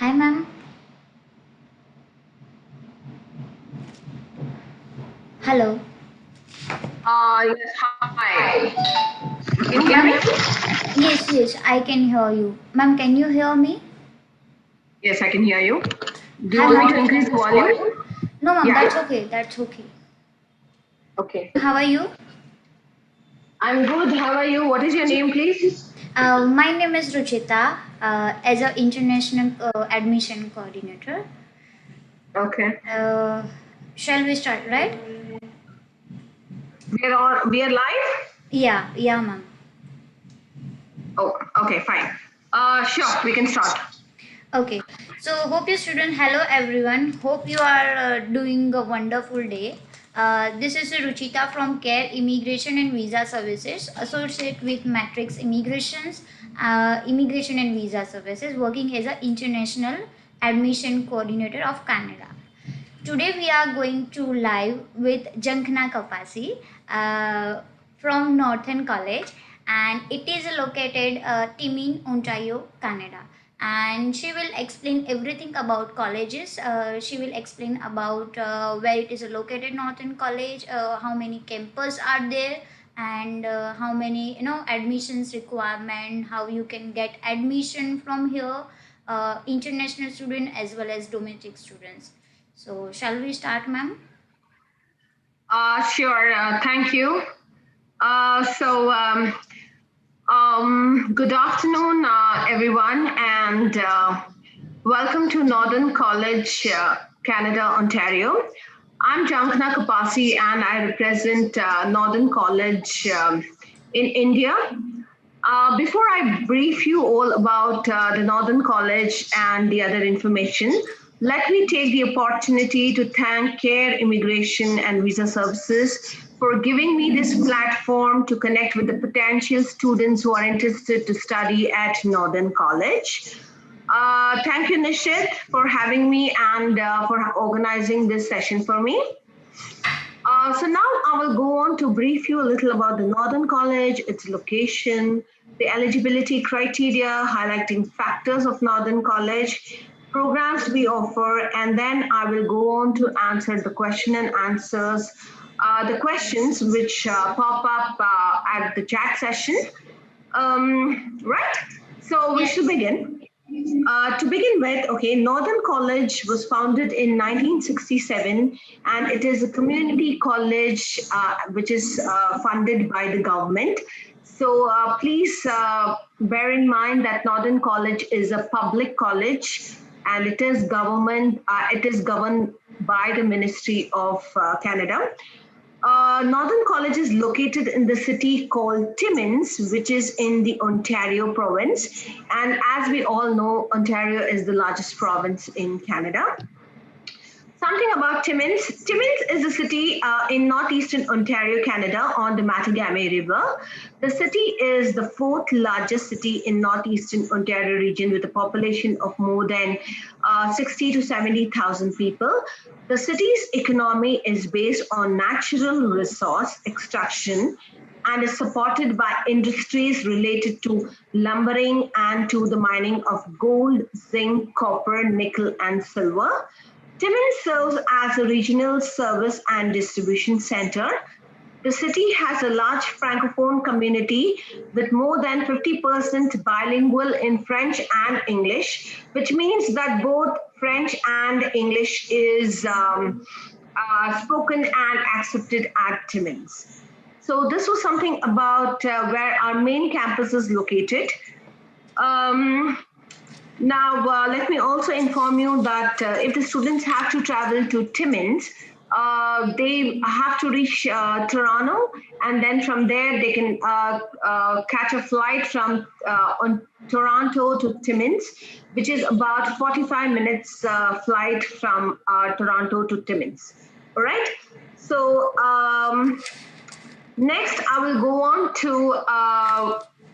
Hi, ma'am. Hello. Yes, hi. Can you hear Ma'am? me? Yes, I can hear you. Ma'am, can you hear me? Yes, I can hear you. Do you Hi, want me ma'am. to increase the volume? No, ma'am, Yeah. that's okay. That's okay. Okay. How are you? I'm good. How are you? What is your name, please? My name is Ruchita, as an international admission coordinator. Okay. Uh, shall we start, right? We are live? Yeah, ma'am. Oh, okay, fine. Sure, we can start. Okay, so hope you student, hello everyone. Hope you are doing a wonderful day. This is Ruchita from Care Immigration and Visa Services, associate with Matrix Immigration and Visa Services, working as an international admission coordinator of Canada. Today we are going to live with Jankna Kapasi from Northern College, and it is located Timmins, Ontario, Canada. And she will explain everything about colleges. She will explain about where it is located, Northern College, how many campus are there, and how many admissions requirement, how you can get admission from here, international student as well as domestic students. So, shall we start, ma'am? Sure. Thank you. Good afternoon, everyone, and welcome to Northern College, Canada, Ontario. I'm Jankana Kapasi, and I represent Northern College in India. Before I brief you all about the Northern College and the other information, let me take the opportunity to thank Care Immigration and Visa Services for giving me this platform to connect with the potential students who are interested to study at Northern College. Thank you, Nishit, for having me and for organizing this session for me. So now I will go on to brief you a little about the Northern College, its location, the eligibility criteria, highlighting factors of Northern College, programs we offer, and then I will go on to answer the question and answers, the questions which pop up at the chat session. Right? So we should Yes. begin. To begin with, okay, Northern College was founded in 1967, and it is a community college which is funded by the government. So please bear in mind that Northern College is a public college, and it is government. It is governed by the Ministry of Canada. Northern College is located in the city called Timmins, which is in the Ontario province. And as we all know, Ontario is the largest province in Canada. Something about Timmins. Timmins is a city in northeastern Ontario, Canada, on the Mattagami River. The city is the fourth largest city in northeastern Ontario region with a population of more than 60 to 70,000 people. The city's economy is based on natural resource extraction and is supported by industries related to lumbering and to the mining of gold, zinc, copper, nickel, and silver. Timmins serves as a regional service and distribution center. The city has a large francophone community with more than 50% bilingual in French and English, which means that both French and English is spoken and accepted at Timmins. So this was something about where our main campus is located. Um, Now, let me also inform you that if the students have to travel to Timmins, they have to reach Toronto, and then from there they can catch a flight from on Toronto to Timmins, which is about 45 minutes flight from Toronto to Timmins. All right. So next, I will go on to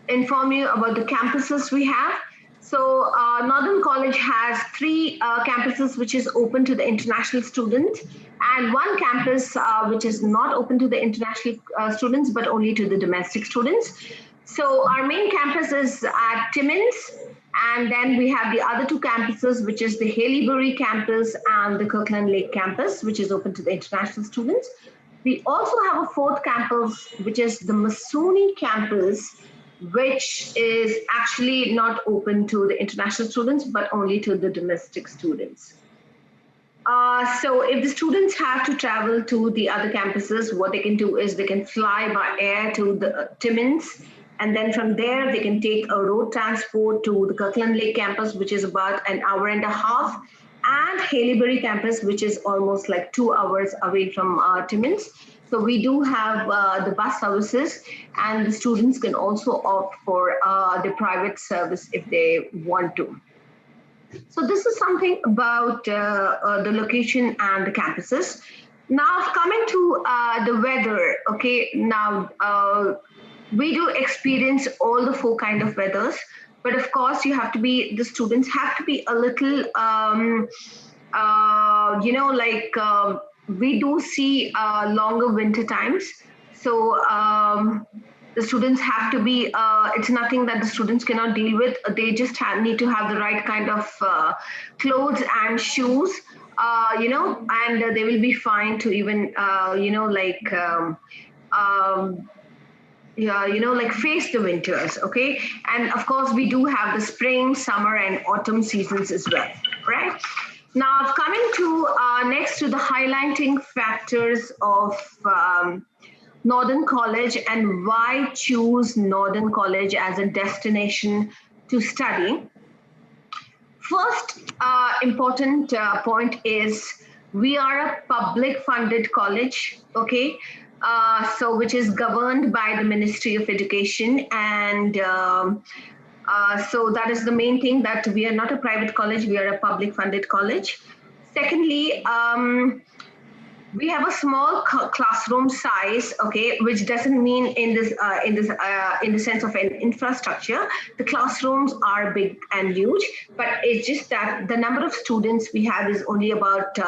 inform you about the campuses we have. So Northern College has three campuses which is open to the international student, and one campus which is not open to the international students but only to the domestic students. So our main campus is at Timmins, And then we have the other two campuses, which is the Haileybury campus and the Kirkland Lake campus, which is open to the international students. We also have a fourth campus, which is the Masoni campus, which is actually not open to the international students, but only to the domestic students. So if the students have to travel to the other campuses, what they can do is they can fly by air to the Timmins, and then from there they can take a road transport to the Kirkland Lake campus, which is about an hour and a half, and Haileybury campus, which is almost like 2 hours away from Timmins. So we do have the bus services, and the students can also opt for the private service if they want to. So this is something about the location and the campuses. Now coming to the weather, okay, now we do experience all the 4 kind of weathers, but of course the students have to be a little, we do see longer winter times. So the students have to be, it's nothing that the students cannot deal with. They just need to have the right kind of clothes and shoes, and they will be fine to even, face the winters, okay? And of course, we do have the spring, summer, and autumn seasons as well, right? Now, coming to next to the highlighting factors of Northern College and why choose Northern College as a destination to study. First important point is we are a public funded college, okay? So which is governed by the Ministry of Education, and so that is the main thing, that we are not a private college, we are a public funded college. Secondly, we have a small classroom size, okay, which doesn't mean in the sense of an infrastructure. The classrooms are big and huge, but it's just that the number of students we have is only about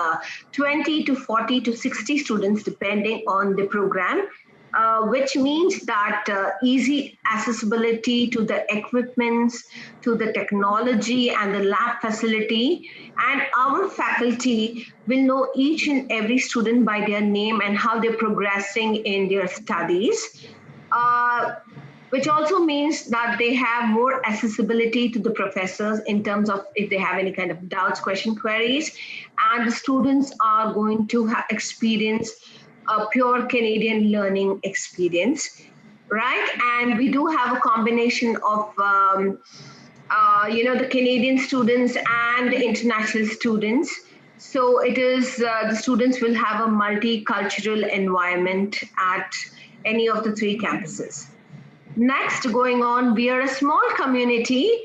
20 to 40 to 60 students, depending on the program. Which means that easy accessibility to the equipments, to the technology and the lab facility, and our faculty will know each and every student by their name and how they're progressing in their studies, which also means that they have more accessibility to the professors in terms of if they have any kind of doubts, question, queries, and the students are going to experience a pure Canadian learning experience, right? And we do have a combination of, the Canadian students and the international students. So it is, the students will have a multicultural environment at any of the 3 campuses. Next, going on, we are a small community,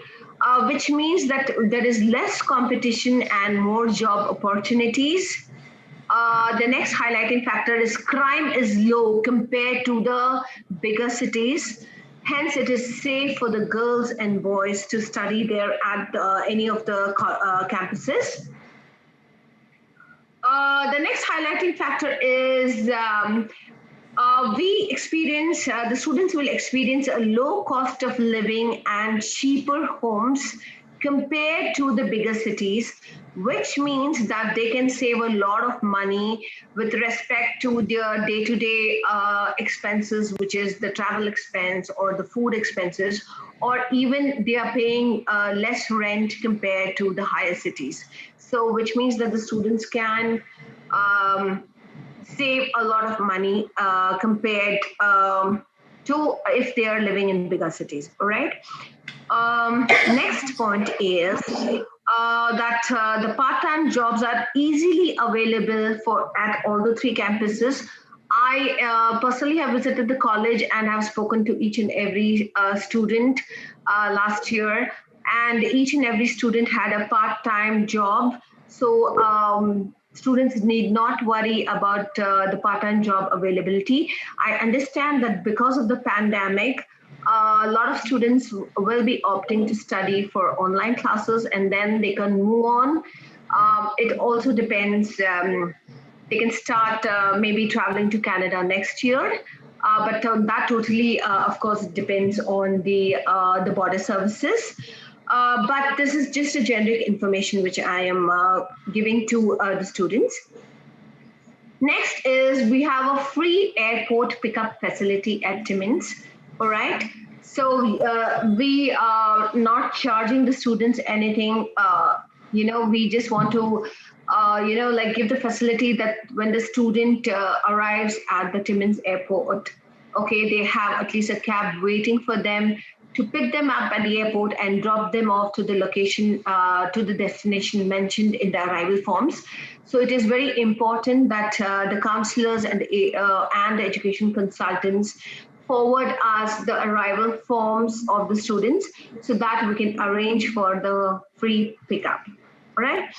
which means that there is less competition and more job opportunities. The next highlighting factor is crime is low compared to the bigger cities. Hence, it is safe for the girls and boys to study there at any of the campuses. The next highlighting factor is the students will experience a low cost of living and cheaper homes compared to the bigger cities, which means that they can save a lot of money with respect to their day-to-day expenses, which is the travel expense or the food expenses, or even they are paying less rent compared to the higher cities. So which means that the students can save a lot of money compared to if they are living in bigger cities, all right? Next point is that the part-time jobs are easily available at all the 3 campuses. I personally have visited the college and have spoken to each and every student last year, and each and every student had a part-time job. So students need not worry about the part-time job availability. I understand that because of the pandemic, a lot of students will be opting to study for online classes, and then they can move on. It also depends. They can start maybe traveling to Canada next year, but that totally, of course, depends on the border services. but this is just a generic information which I am giving to the students. Next is we have a free airport pickup facility at Timmins. All right. So we are not charging the students anything. We just want to, give the facility that when the student arrives at the Timmins airport, okay, they have at least a cab waiting for them to pick them up at the airport and drop them off to the location, to the destination mentioned in the arrival forms. So it is very important that the counselors and the education consultants forward us the arrival forms of the students so that we can arrange for the free pickup. All right.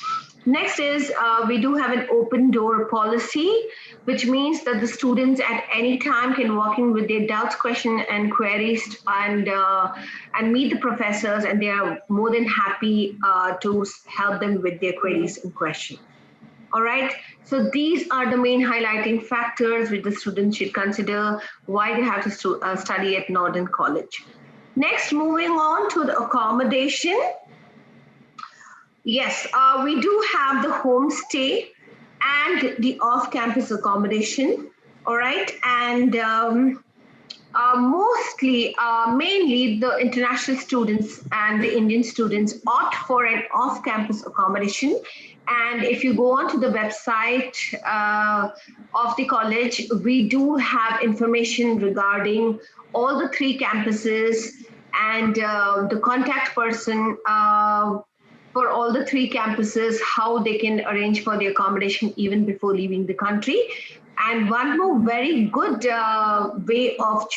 Next is we do have an open door policy, which means that the students at any time can walk in with their doubts, questions, and queries and meet the professors, and they are more than happy to help them with their queries and questions. All right, so these are the main highlighting factors which the students should consider why they have to study at Northern College. Next, moving on to the accommodation. Yes, we do have the homestay and the off-campus accommodation, all right? And mainly the international students and the Indian students opt for an off-campus accommodation. And if you go onto the website of the college, we do have information regarding all the 3 campuses and the contact person for all the 3 campuses, how they can arrange for the accommodation even before leaving the country. And one more very good way of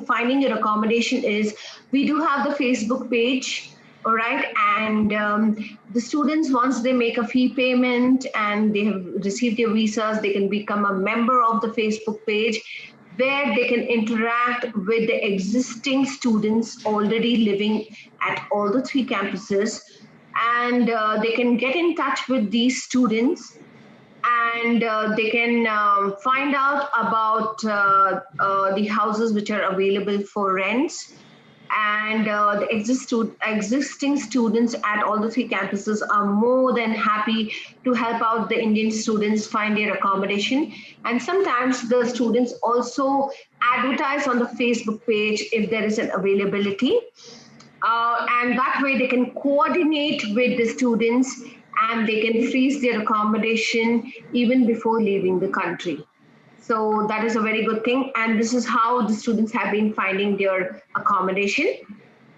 finding your accommodation is we do have the Facebook page. All right, and the students, once they make a fee payment and they have received their visas, they can become a member of the Facebook page where they can interact with the existing students already living at all the 3 campuses, and they can get in touch with these students and they can find out about the houses which are available for rents. And the existing students at all the 3 campuses are more than happy to help out the Indian students find their accommodation. And sometimes the students also advertise on the Facebook page if there is an availability. And that way they can coordinate with the students and they can freeze their accommodation even before leaving the country. So that is a very good thing. And this is how the students have been finding their accommodation.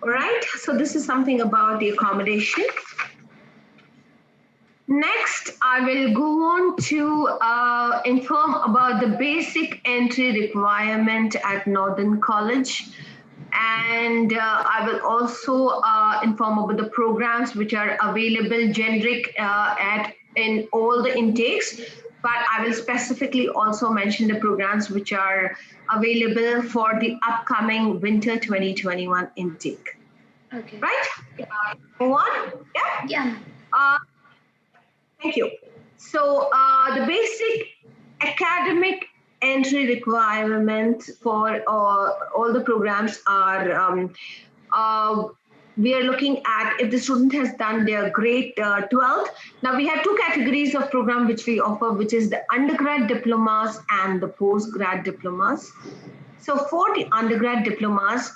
All right. So this is something about the accommodation. Next, I will go on to inform about the basic entry requirement at Northern College. And I will also inform about the programs which are available generic in all the intakes. But I will specifically also mention the programs which are available for the upcoming winter 2021 intake. Okay. Right? Move on? Yeah? Yeah. Thank you. So the basic academic entry requirement for all the programs are we are looking at if the student has done their grade 12th. Now we have 2 categories of program which we offer, which is the undergrad diplomas and the postgrad diplomas. So for the undergrad diplomas,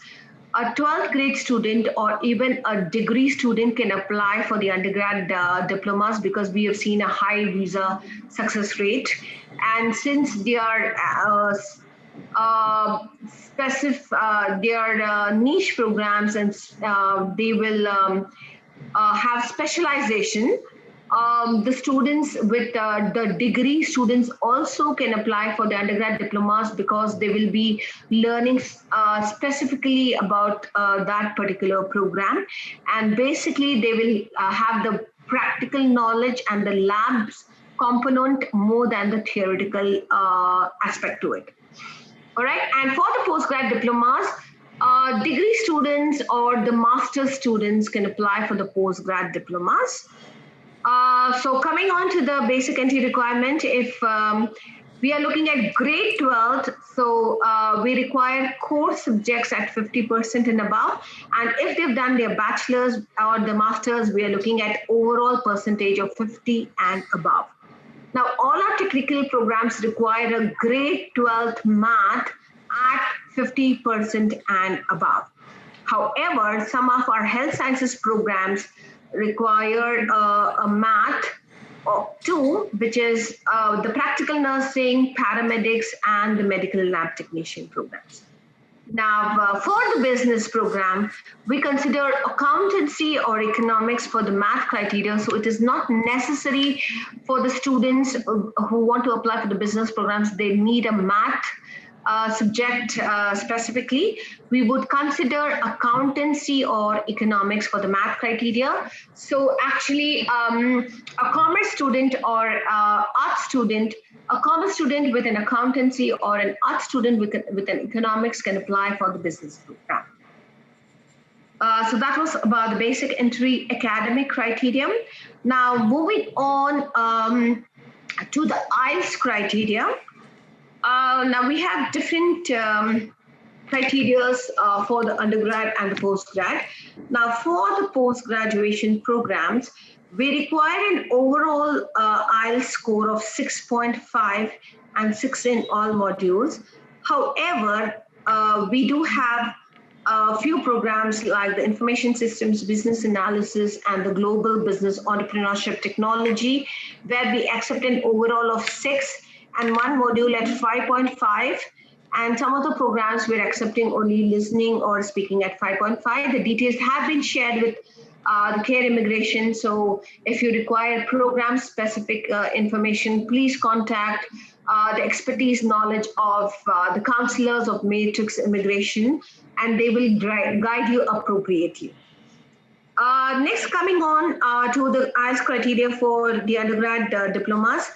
a 12th grade student or even a degree student can apply for the undergrad diplomas because we have seen a high visa success rate. And since they are niche programs and they will have specialization, the students with the degree students also can apply for the undergrad diplomas because they will be learning specifically about that particular program. And basically they will have the practical knowledge and the labs component more than the theoretical aspect to it. All right, and for the postgrad diplomas, degree students or the master's students can apply for the postgrad diplomas. So coming on to the basic entry requirement, if We are looking at grade 12th, so we require core subjects at 50% and above. And if they've done their bachelor's or the master's, we are looking at overall percentage of 50 and above. Now, all our technical programs require a grade 12th math at 50% and above. However, some of our health sciences programs require a math of 2, which is the practical nursing, paramedics, and the medical lab technician programs. Now, for the business program, we consider accountancy or economics for the math criteria. So it is not necessary for the students who want to apply for the business programs, they need a math subject specifically. We would consider accountancy or economics for the math criteria. So actually, a commerce student or art student, a commerce student with an accountancy or an art student with an economics can apply for the business program. So that was about the basic entry academic criteria. Now moving on to the Ielts criteria. Now we have different criteria for the undergrad and the postgrad. Now for the post-graduation programs, we require an overall Ielts score of 6.5 and 6 in all modules. However, we do have a few programs like the information systems, business analysis, and the global business entrepreneurship technology, where we accept an overall of 6 and one module at 5.5. And some of the programs we're accepting only listening or speaking at 5.5. The details have been shared with the Care Immigration. So if you require program specific information, please contact the expertise knowledge of the counselors of Matrix Immigration, and they will guide you appropriately. Next, coming on to the Ielts criteria for the undergrad diplomas.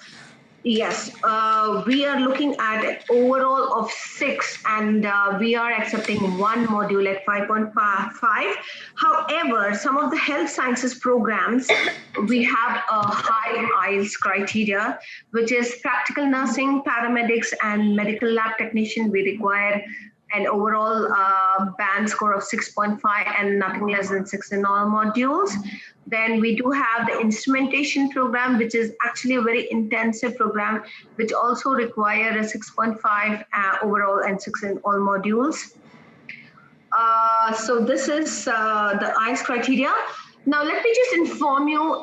Yes, we are looking at an overall of 6, and we are accepting one module at 5.5. However, some of the health sciences programs, we have a high Ielts criteria, which is practical nursing, paramedics, and medical lab technician. We require an overall band score of 6.5 and nothing less than 6 in all modules. Then we do have the instrumentation program, which is actually a very intensive program, which also require a 6.5 overall and 6 in all modules. So this is the Ielts criteria. Now let me just inform you,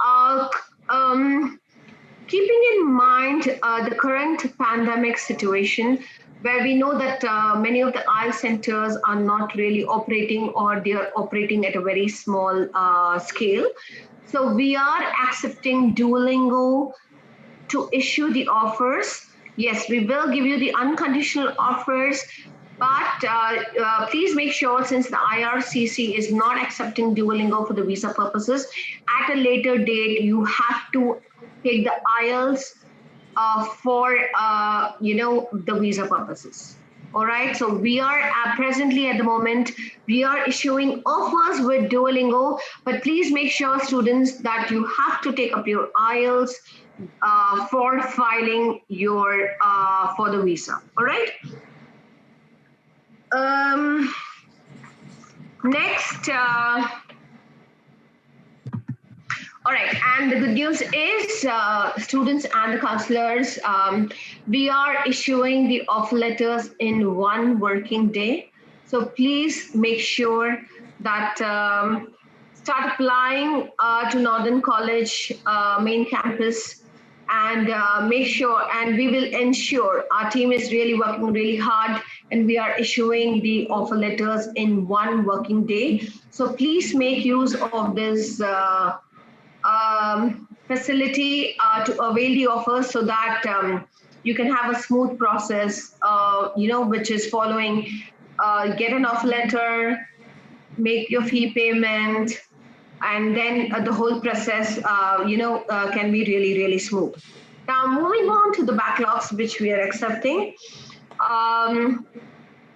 keeping in mind the current pandemic situation, where we know that many of the Ielts centers are not really operating, or they are operating at a very small scale. So we are accepting Duolingo to issue the offers. Yes, we will give you the unconditional offers, but please make sure, since the IRCC is not accepting Duolingo for the visa purposes, at a later date, you have to take the Ielts for the visa purposes. All right, so we are presently at the moment, we are issuing offers with Duolingo, but please make sure, students, that you have to take up your Ielts for filing your for the visa. All right. Next. All right, and the good news is, students and the counselors, we are issuing the offer letters in 1 working day. So please make sure that start applying to Northern College main campus, and make sure, and we will ensure, our team is really working really hard, and we are issuing the offer letters in 1 working day. So please make use of this facility to avail the offers, so that you can have a smooth process, which is following, get an offer letter, make your fee payment, and then the whole process, can be really, really smooth. Now, moving on to the backlogs, which we are accepting.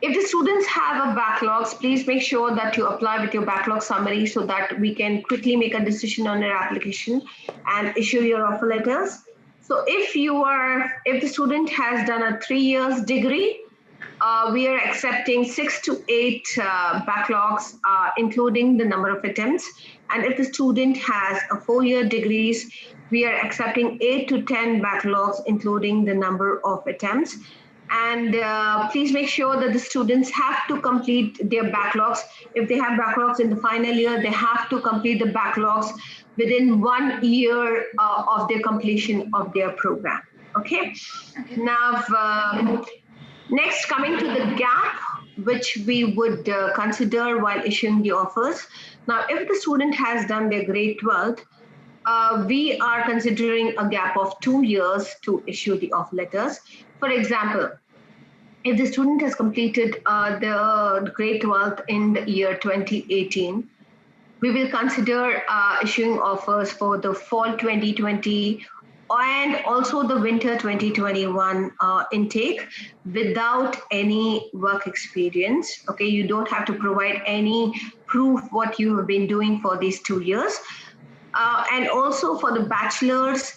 If the students have a backlogs, please make sure that you apply with your backlog summary, so that we can quickly make a decision on your application and issue your offer letters. So if the student has done a 3 years degree, we are accepting 6 to 8 backlogs, including the number of attempts. And if the student has a 4-year degrees, we are accepting 8 to 10 backlogs, including the number of attempts. And please make sure that the students have to complete their backlogs. If they have backlogs in the final year, they have to complete the backlogs within 1 year of their completion of their program. Okay. Now, next, coming to the gap, which we would consider while issuing the offers. Now, if the student has done their grade 12, we are considering a gap of 2 years to issue the offer letters. For example, if the student has completed the grade 12 in the year 2018, we will consider issuing offers for the fall 2020 and also the winter 2021 intake without any work experience. Okay, you don't have to provide any proof what you have been doing for these 2 years. And also for the bachelor's,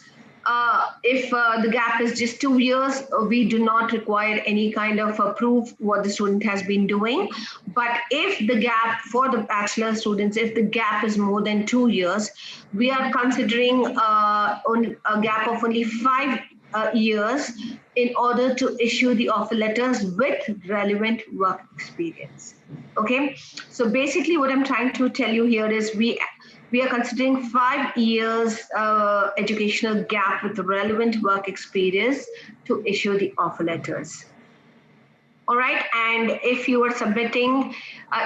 if the gap is just 2 years, we do not require any kind of proof what the student has been doing. But if the gap for the bachelor students, if the gap is more than 2 years, we are considering a gap of only 5 years in order to issue the offer letters with relevant work experience. Okay, so basically what I'm trying to tell you here is we are considering 5 years educational gap with the relevant work experience to issue the offer letters. All right, and if you are submitting,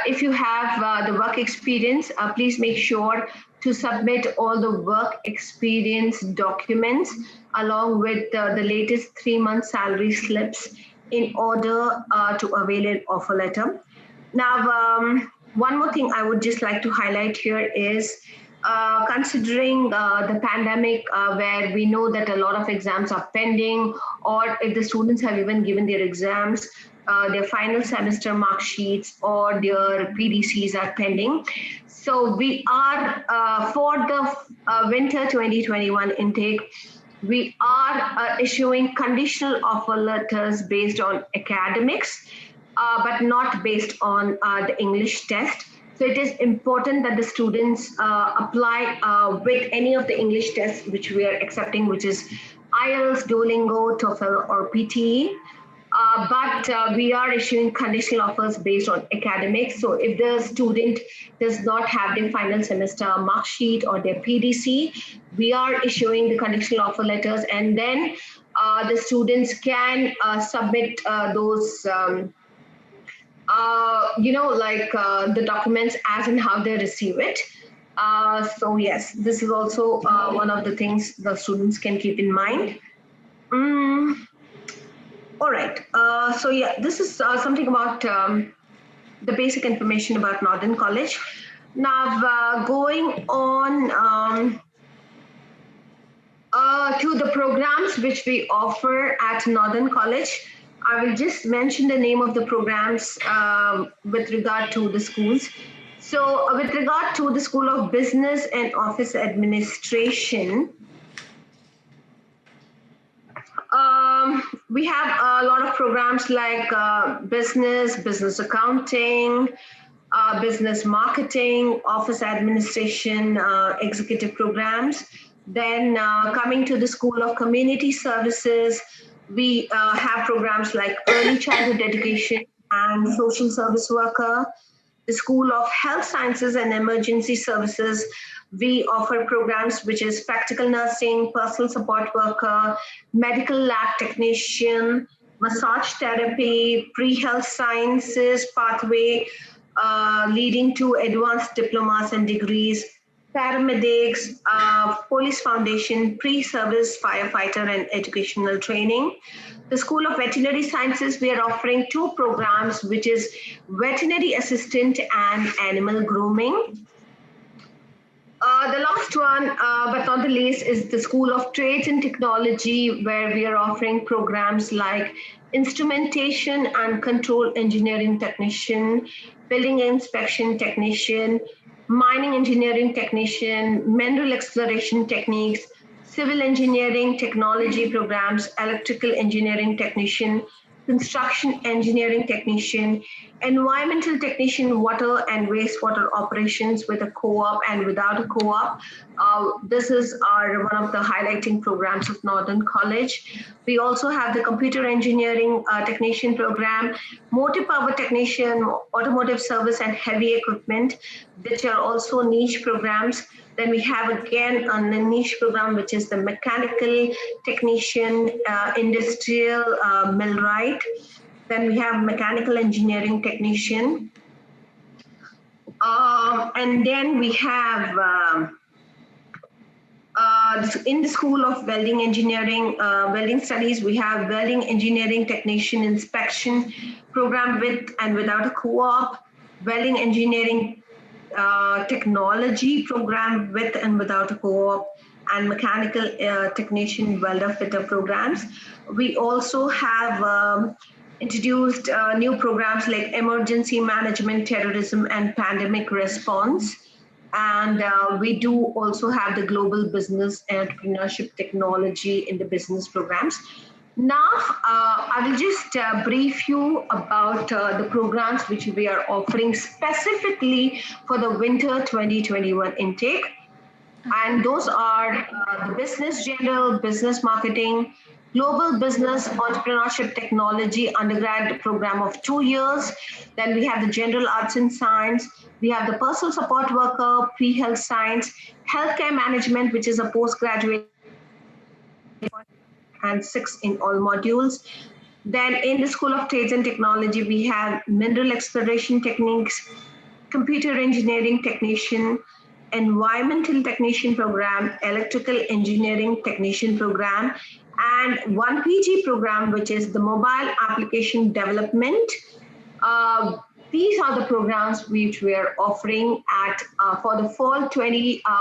if you have the work experience, please make sure to submit all the work experience documents along with the latest 3-month salary slips in order to avail an offer letter. Now, one more thing I would just like to highlight here is considering the pandemic where we know that a lot of exams are pending, or if the students have even given their exams, their final semester mark sheets or their PDCs are pending. So we are, for the winter 2021 intake, we are issuing conditional offer letters based on academics, but not based on the English test. So it is important that the students apply with any of the English tests which we are accepting, which is Ielts, Duolingo, TOEFL, or PTE. But we are issuing conditional offers based on academics. So if the student does not have their final semester mark sheet or their PDC, we are issuing the conditional offer letters, and then the students can submit those the documents as and how they receive it. So yes, this is also one of the things the students can keep in mind. All right, so yeah, this is something about the basic information about Northern College. Now going on to the programs which we offer at Northern College. I will just mention the name of the programs with regard to the schools. So with regard to the School of Business and Office Administration, we have a lot of programs like business accounting, business marketing, office administration, executive programs. Then coming to the School of Community Services, we have programs like early childhood education and social service worker. The School of Health Sciences and Emergency Services, we offer programs which is practical nursing, personal support worker, medical lab technician, massage therapy, pre-health sciences pathway leading to advanced diplomas and degrees, paramedics, police foundation, pre-service firefighter and educational training. The School of Veterinary Sciences, we are offering 2 programs, which is veterinary assistant and animal grooming. The last one, but not the least, is the School of Trades and Technology, where we are offering programs like instrumentation and control engineering technician, building inspection technician, mining engineering technician, mineral exploration techniques, civil engineering technology programs, electrical engineering technician, construction engineering technician, environmental technician, water and wastewater operations with a co-op and without a co-op. This is one of the highlighting programs of Northern College. We also have the computer engineering technician program, motor power technician, automotive service and heavy equipment, which are also niche programs. Then we have again a niche program, which is the mechanical technician, industrial millwright. Then we have mechanical engineering technician. And then we have in the School of Welding Engineering, Welding Studies, we have Welding Engineering Technician Inspection Program with and without a co-op, Welding Engineering Technology Program with and without a co-op, and Mechanical Technician Welder Fitter programs. We also have introduced new programs like Emergency Management, Terrorism, and Pandemic Response. And we do also have the Global Business and Entrepreneurship Technology in the business programs. Now, I will just brief you about the programs which we are offering specifically for the winter 2021 intake. And those are the Business General, Business Marketing, Global Business Entrepreneurship Technology undergrad program of 2 years. Then we have the General Arts and Science. We have the Personal Support Worker, Pre-Health Science, Healthcare Management, which is a postgraduate and 6 in all modules. Then in the School of Trades and Technology, we have Mineral Exploration Techniques, Computer Engineering Technician, Environmental Technician Program, Electrical Engineering Technician Program, and one PG program, which is the Mobile Application Development. These are the programs which we are offering at for the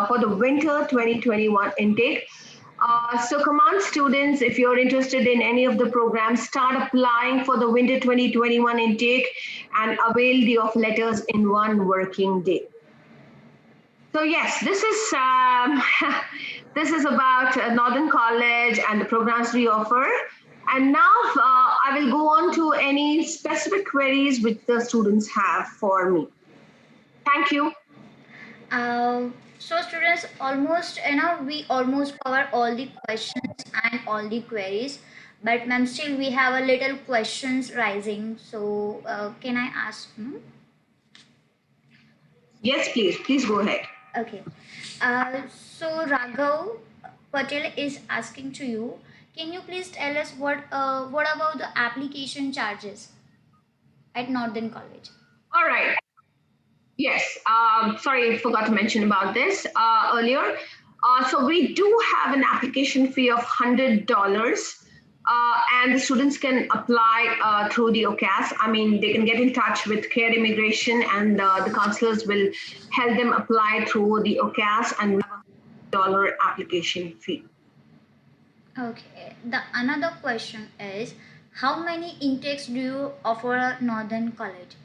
for the winter 2021 intake. So come on, students, if you're interested in any of the programs, start applying for the winter 2021 intake and avail the offer letters in 1 working day. So yes, this is this is about Northern College and the programs we offer. And now I will go on to any specific queries which the students have for me. Thank you. So students, almost we almost cover all the questions and all the queries, but ma'am, still we have a little questions rising. So can I ask? Yes, please. Please go ahead. Okay. So Raghav Patel is asking to you. Can you please tell us what about the application charges at Northern College? All right. Yes. Sorry, I forgot to mention about this earlier. So we do have an application fee of $100. And the students can apply through the OCAS. I mean, they can get in touch with Care Immigration and the counselors will help them apply through the OCAS and $100 application fee. Okay. The another question is, how many intakes do you offer at Northern College?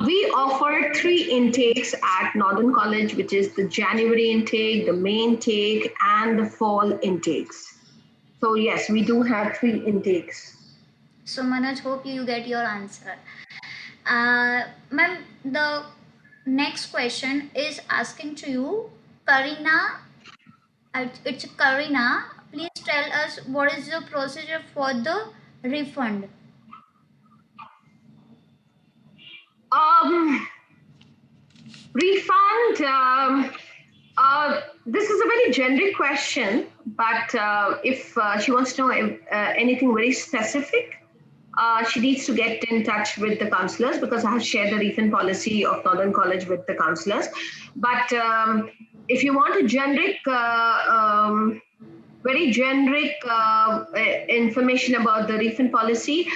We offer 3 intakes at Northern College, which is the January intake, the May intake, and the fall intakes. So yes, we do have 3 intakes. So Manoj, hope you get your answer. Ma'am, the next question is asking to you, Karina. It's Karina. Please tell us what is the procedure for the refund. Refund. This is a very generic question, but if she wants to know anything very specific, she needs to get in touch with the counselors, because I have shared the refund policy of Northern College with the counselors. But if you want a generic, very generic information about the refund policy,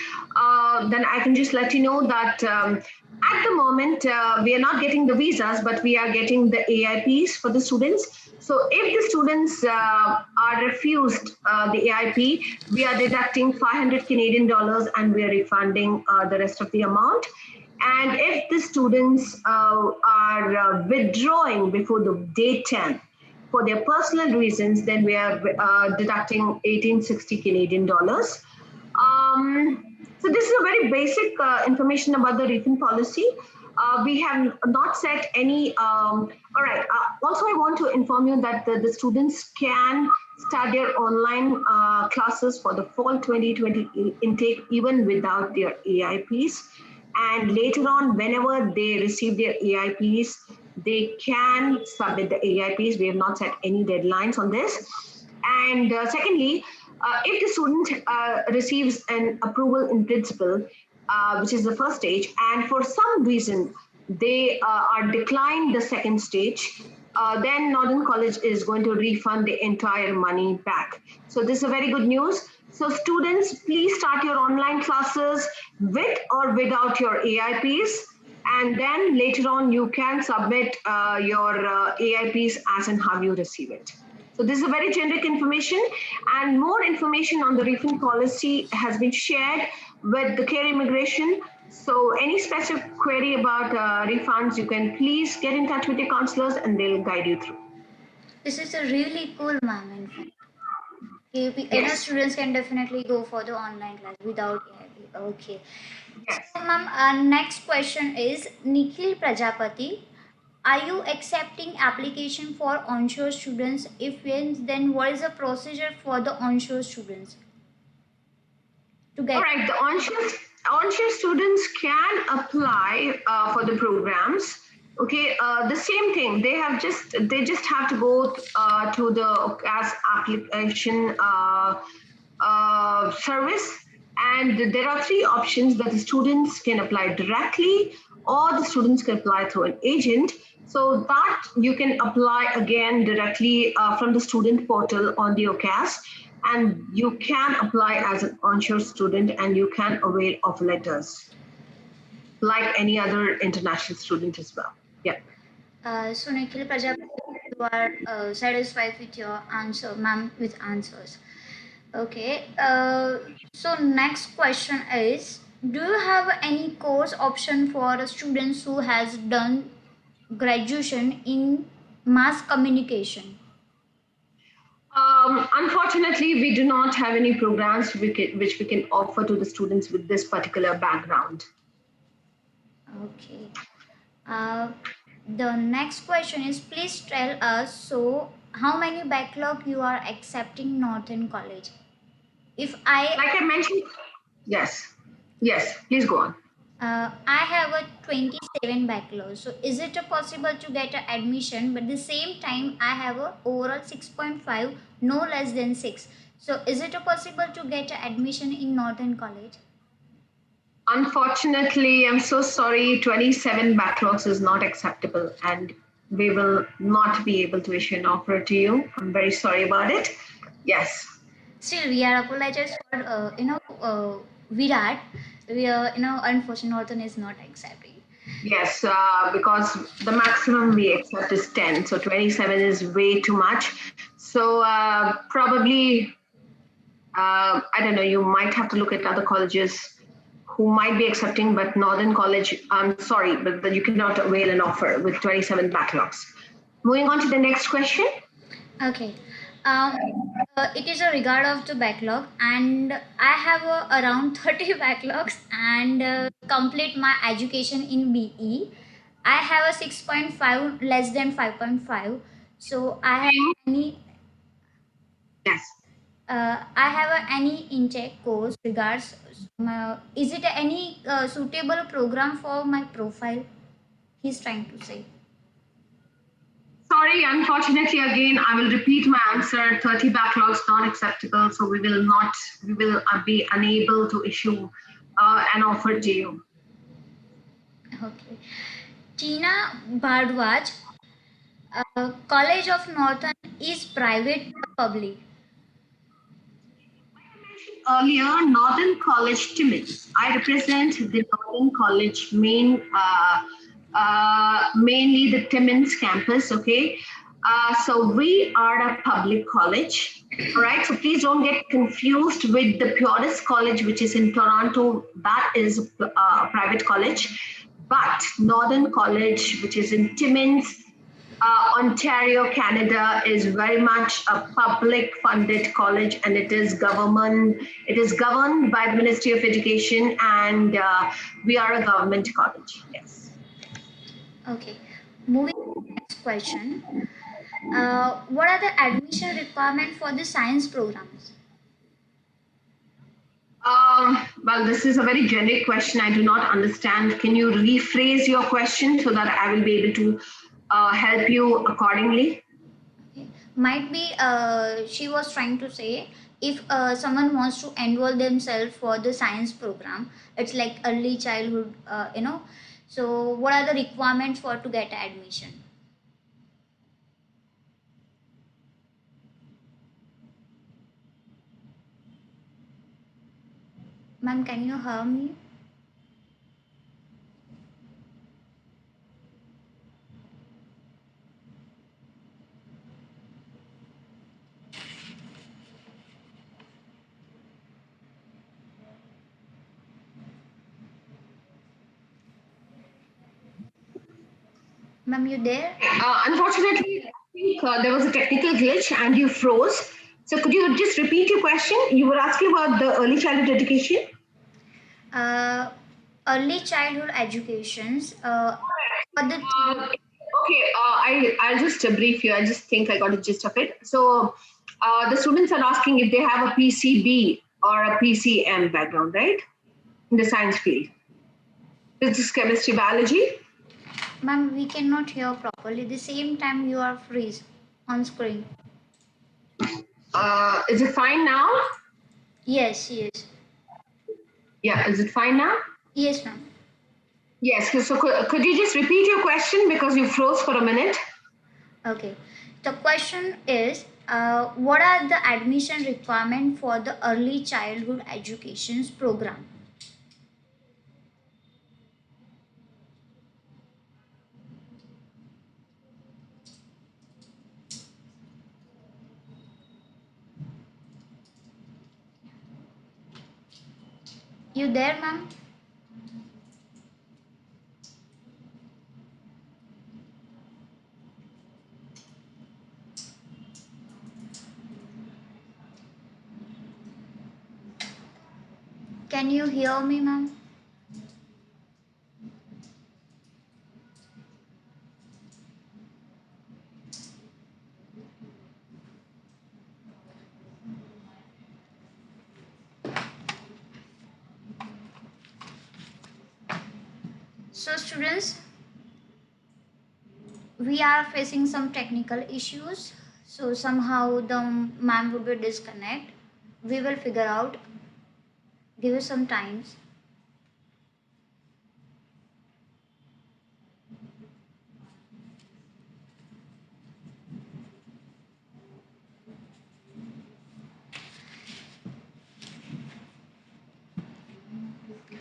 then I can just let you know that at the moment, we are not getting the visas, but we are getting the AIPs for the students. So if the students are refused the AIP, we are deducting 500 Canadian dollars and we are refunding the rest of the amount. And if the students are withdrawing before the day 10, for their personal reasons, then we are deducting 1860 Canadian dollars. So this is a very basic information about the refund policy. We have not set any, all right. Also, I want to inform you that the students can start their online classes for the fall 2020 intake even without their AIPs. And later on, whenever they receive their AIPs, they can submit the AIPs. We have not set any deadlines on this. And secondly, if the student receives an approval in principle, which is the first stage, and for some reason they are declined the second stage, then Northern College is going to refund the entire money back. So this is very good news. So students, please start your online classes with or without your AIPs, and then later on you can submit your AIPs as and how you receive it. So this is a very generic information, and more information on the refund policy has been shared with the Care Immigration. So any specific query about refunds, you can please get in touch with your counselors and they'll guide you through. This is a really cool, ma'am. Yes. Students can definitely go for the online class without AIP. Okay. Yes. So, ma'am, next question is Nikhil Prajapati. Are you accepting application for onshore students? If yes, then what is the procedure for the onshore students? To get. All right, the onshore students can apply for the programs. Okay, the same thing. They just have to go to the OCAS application service, and there are three options that the students can apply directly, or the students can apply through an agent. So that you can apply again directly from the student portal on the OCAS, and you can apply as an onshore student, and you can avail of letters like any other international student as well. Yeah. So Nikhil Prajapati, you are satisfied with your answer, ma'am, with answers. Okay. So next question is, do you have any course option for students who has done graduation in mass communication? Unfortunately, we do not have any programs which we can offer to the students with this particular background. Okay. The next question is, please tell us, so how many backlog you are accepting Northern College? Like I mentioned, yes, please go on. I have a 27 backlog. So is it possible to get an admission, but at the same time I have a overall 6.5, no less than 6. So is it possible to get an admission in Northern College? Unfortunately, I'm so sorry, 27 backlogs is not acceptable, and we will not be able to issue an offer to you. I'm very sorry about it. Yes. Still, we are apologizing for, Virat. We are, unfortunately, Northern is not accepting. Yes, because the maximum we accept is 10. So 27 is way too much. So probably, I don't know, you might have to look at other colleges who might be accepting, but Northern College, I'm sorry, but you cannot avail an offer with 27 backlogs. Moving on to the next question. Okay. It is a regard of the backlog, and I have around 30 backlogs and complete my education in BE. I have a 6.5 less than 5.5. So I have any. Yes. I have any intake course regards. Is it any suitable program for my profile? He's trying to say. Sorry, unfortunately, again, I will repeat my answer. 30 backlogs not acceptable, so we will be unable to issue an offer to you. Okay. Tina Bhardwaj, College of Northern is private or public? Earlier, Northern College Timmins. I represent the Northern College mainly the Timmins campus, okay? So we are a public college, all right? So please don't get confused with the Purist College, which is in Toronto. That is a private college. But Northern College, which is in Timmins, Ontario, Canada is very much a public funded college, and it is government. It is governed by the Ministry of Education, and we are a government college. Yes. Okay. Moving to the next question. What are the admission requirement for the science programs? Well, this is a very generic question. I do not understand. Can you rephrase your question so that I will be able to help you accordingly? Okay. Might be she was trying to say if someone wants to enroll themselves for the science program, it's like early childhood, So, what are the requirements for to get admission? Ma'am, can you hear me? Ma'am, you there? Unfortunately, I think there was a technical glitch and you froze. So could you just repeat your question? You were asking about the early childhood education? Uh, Early childhood educations. For the Okay, I'll just brief you. I just think I got the gist of it. So the students are asking if they have a PCB or a PCM background, right? In the science field. Physics, chemistry, biology. ma'am, we cannot hear properly. The same time you are freeze on screen. Is it fine now? Yes, yes, Yeah, is it fine now? yes, ma'am. Yes, so could you just repeat your question because you froze for a minute? Okay. The question is, what are the admission requirement for the early childhood educations program? You there, ma'am? Can you hear me, ma'am? So, students, we are facing some technical issues. So somehow the ma'am would be disconnect. We will figure out. Give you some times.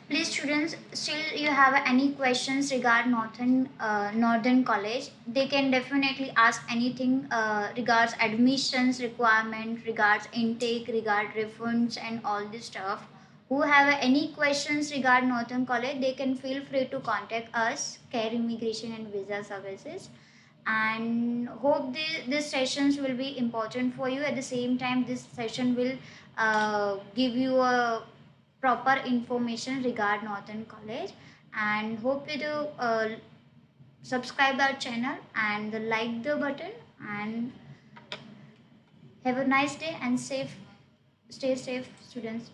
Please, students, still you have any questions regarding Northern College? They can definitely ask anything regards admissions requirement, regards intake, regard refunds, and all this stuff. Who have any questions regarding Northern College? They can feel free to contact us, Care Immigration and Visa Services. And hope these sessions will be important for you. At the same time, this session will give you a proper information regard Northern College, and hope you do subscribe our channel and like the button, and have a nice day and safe, stay safe, students.